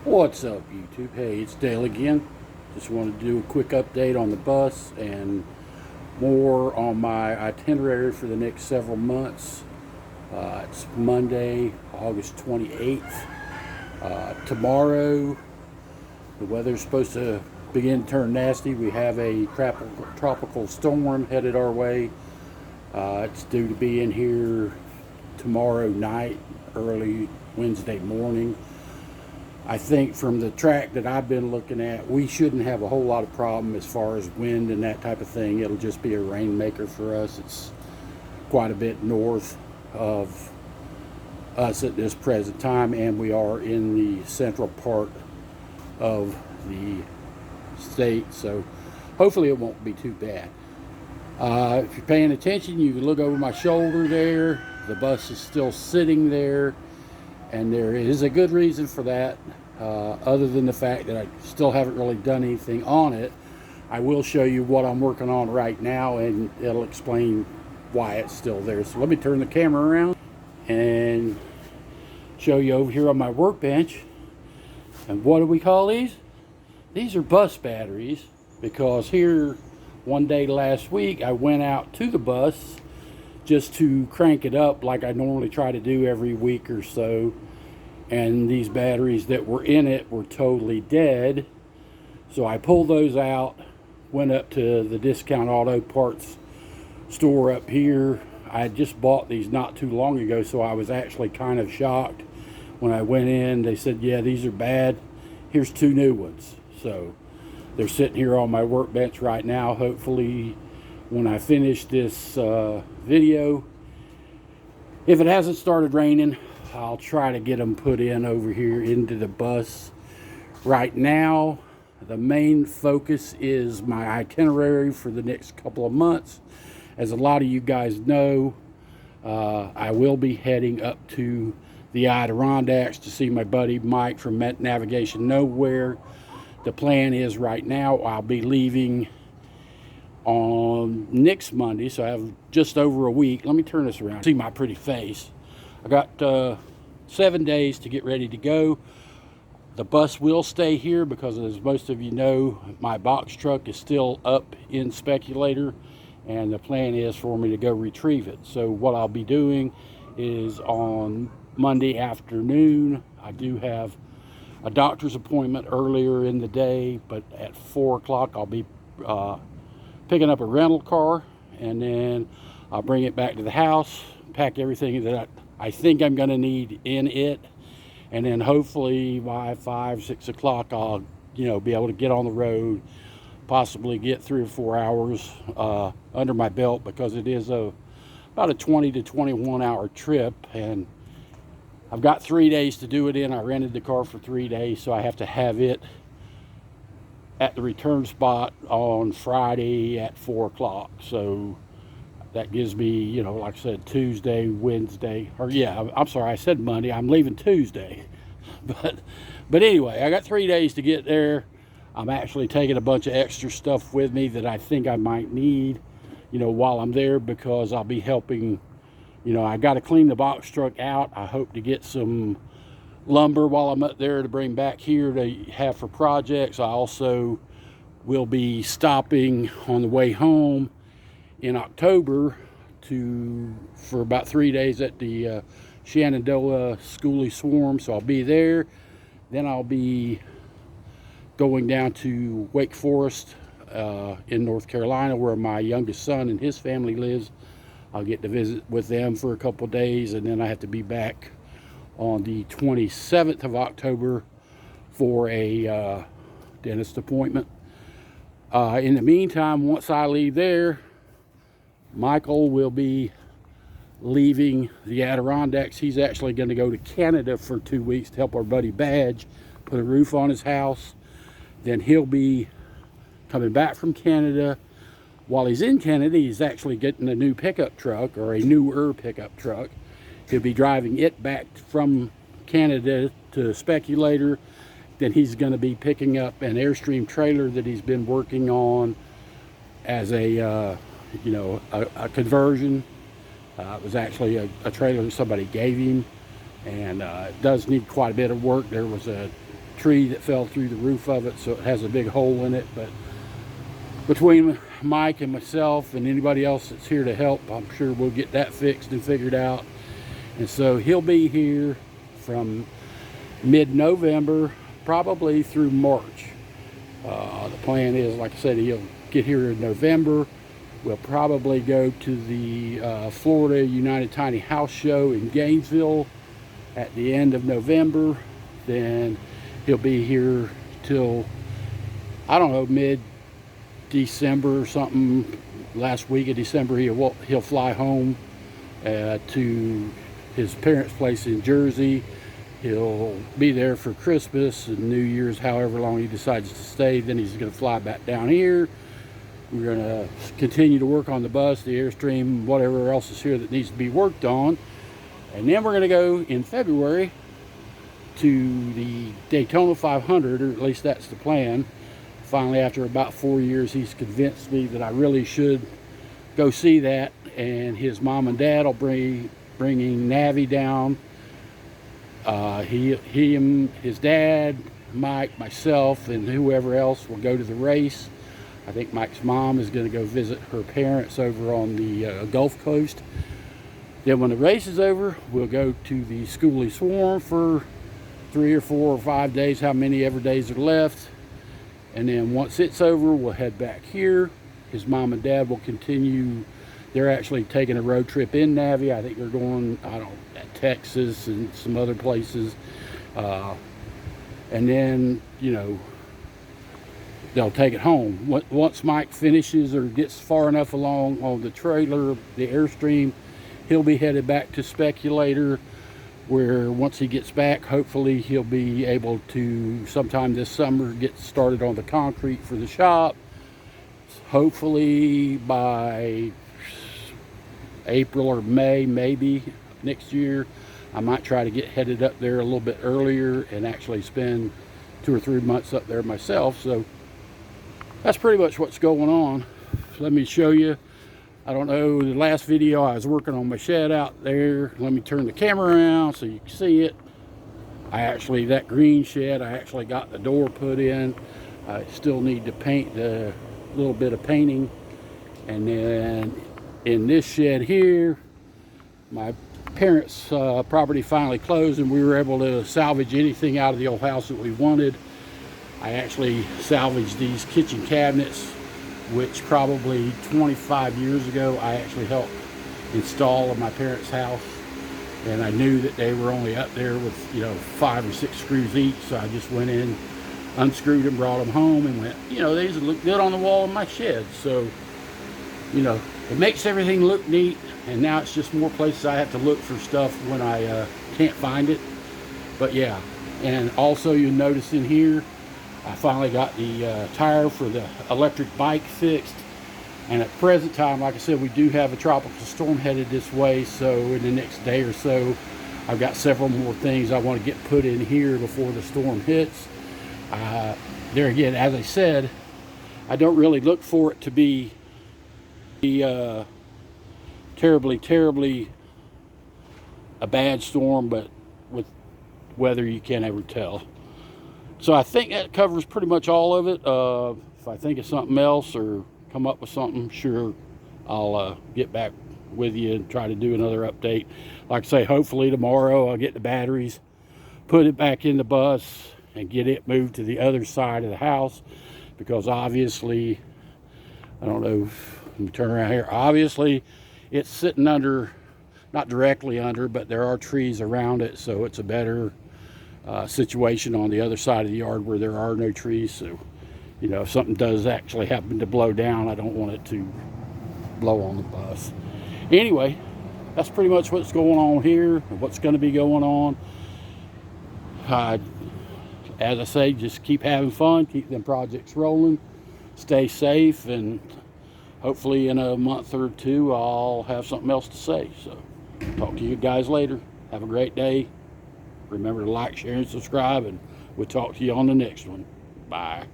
What's up, YouTube? Hey, it's Dale again. Just wanted to do a quick update on the bus and more on my itinerary for the next several months. It's Monday, August 28th. Tomorrow, the weather's supposed to begin to turn nasty. We have a tropical storm headed our way. It's due to be in here tomorrow night, early Wednesday morning. I think from the track that I've been looking at, we shouldn't have a whole lot of problem as far as wind and that type of thing. It'll just be a rainmaker for us. It's quite a bit north of us at this present time, and we are in the central part of the state, so hopefully it won't be too bad. If you're paying attention, you can look over my shoulder there. The bus is still sitting there, and there is a good reason for that. Other than the fact that I still haven't really done anything on it. I will show you what I'm working on right now, and it'll explain why it's still there. So let me turn the camera around and show you over here on my workbench. And what do we call these? These are bus batteries, because here one day last week I went out to the bus just to crank it up like I normally try to do every week or so. And these batteries that were in it were totally dead. So I pulled those out, went up to the Discount Auto Parts store up here. I had just bought these not too long ago, so I was actually kind of shocked. When I went in, they said, yeah, these are bad. Here's 2 new ones. So they're sitting here on my workbench right now. Hopefully when I finish this video, if it hasn't started raining, I'll try to get them put in over here into the bus. Right now, the main focus is my itinerary for the next couple of months. As a lot of you guys know, I will be heading up to the Adirondacks to see my buddy Mike from Navigation Nowhere. The plan is right now I'll be leaving on next Monday, so I have just over a week. Let me turn this around, see my pretty face. I got 7 days to get ready to go. The bus will stay here because, as most of you know, my box truck is still up in Speculator, and the plan is for me to go retrieve it. So what I'll be doing is on Monday afternoon, I do have a doctor's appointment earlier in the day, but at 4 o'clock I'll be picking up a rental car, and then I'll bring it back to the house, pack everything that I think I'm going to need in it, and then hopefully by 5, 6 o'clock I'll be able to get on the road, possibly get 3 or 4 hours under my belt, because it is about a 20 to 21 hour trip, and I've got 3 days to do it in. I rented the car for 3 days, so I have to have it at the return spot on Friday at 4 o'clock. So that gives me, like I said, Tuesday, Wednesday, or yeah, I'm sorry, I said Monday. I'm leaving Tuesday. But anyway, I got 3 days to get there. I'm actually taking a bunch of extra stuff with me that I think I might need, while I'm there, because I'll be helping. I got to clean the box truck out. I hope to get some lumber while I'm up there to bring back here to have for projects. I also will be stopping on the way home in October for about 3 days at the Shenandoah Schoolie Swarm, so I'll be there. Then I'll be going down to Wake Forest in North Carolina, where my youngest son and his family lives. I'll get to visit with them for a couple days, and then I have to be back on the 27th of October for a dentist appointment. In the meantime, once I leave there, Michael will be leaving the Adirondacks. He's actually going to go to Canada for 2 weeks to help our buddy Badge put a roof on his house. Then he'll be coming back from Canada. While he's in Canada, he's actually getting a new pickup truck, or a newer pickup truck. He'll be driving it back from Canada to Speculator. Then he's going to be picking up an Airstream trailer that he's been working on as a conversion. It was actually a trailer that somebody gave him, and it does need quite a bit of work. There was a tree that fell through the roof of it, so it has a big hole in it. But between Mike and myself and anybody else that's here to help, I'm sure we'll get that fixed and figured out. And so he'll be here from mid-November, probably through March. The plan is, like I said, he'll get here in November. We'll probably go to the Florida United Tiny House Show in Gainesville at the end of November. Then he'll be here till, I don't know, mid-December or something. Last week of December, he'll fly home to his parents' place in Jersey. He'll be there for Christmas and New Year's, however long he decides to stay. Then he's going to fly back down here. We're going to continue to work on the bus, the Airstream, whatever else is here that needs to be worked on. And then we're going to go in February to the Daytona 500, or at least that's the plan. Finally, after about 4 years, he's convinced me that I really should go see that. And his mom and dad will bringing Navi down. He and his dad, Mike, myself, and whoever else will go to the race. I think Mike's mom is going to go visit her parents over on the Gulf Coast. Then when the race is over, we'll go to the Schoolie Swarm for 3 or 4 or 5 days, how many ever days are left. And then once it's over, we'll head back here. His mom and dad will continue. They're actually taking a road trip in Navi. I think they're going, I don't know, Texas and some other places. And then, you know, they'll take it home. Once Mike finishes or gets far enough along on the trailer, the Airstream, he'll be headed back to Speculator, where once he gets back, hopefully he'll be able to, sometime this summer, get started on the concrete for the shop. Hopefully by April or May, maybe, next year, I might try to get headed up there a little bit earlier and actually spend 2 or 3 months up there myself. So that's pretty much what's going on. Let me show you. I don't know, the last video I was working on my shed out there. Let me turn the camera around so you can see it. That green shed, I actually got the door put in. I still need to paint the little bit of painting. And then in this shed here, my parents' property finally closed, and we were able to salvage anything out of the old house that we wanted. I actually salvaged these kitchen cabinets, which probably 25 years ago I actually helped install in my parents' house, and I knew that they were only up there with, you know, 5 or 6 screws each, so I just went in, unscrewed them, brought them home, and went, you know, these look good on the wall in my shed. So, you know, it makes everything look neat, and now it's just more places I have to look for stuff when I can't find it. But yeah, and also you'll notice in here, I finally got the tire for the electric bike fixed. And at present time, like I said, we do have a tropical storm headed this way, so in the next day or so, I've got several more things I want to get put in here before the storm hits. There again, as I said, I don't really look for it to be terribly a bad storm, but with weather you can't ever tell. So I think that covers pretty much all of it. If I think of something else or come up with something, sure, I'll get back with you and try to do another update. Like I say, hopefully tomorrow I'll get the batteries, put it back in the bus, and get it moved to the other side of the house, because obviously, I don't know, let me turn around here. Obviously, it's sitting under, not directly under, but there are trees around it, so it's a better situation on the other side of the yard where there are no trees. So, you know, if something does actually happen to blow down, I don't want it to blow on the bus. Anyway, that's pretty much what's going on here and what's going to be going on. As I say, just keep having fun, keep them projects rolling, stay safe, and hopefully in a month or two I'll have something else to say. So talk to you guys later. Have a great day. Remember to like, share, and subscribe, and we'll talk to you on the next one. Bye.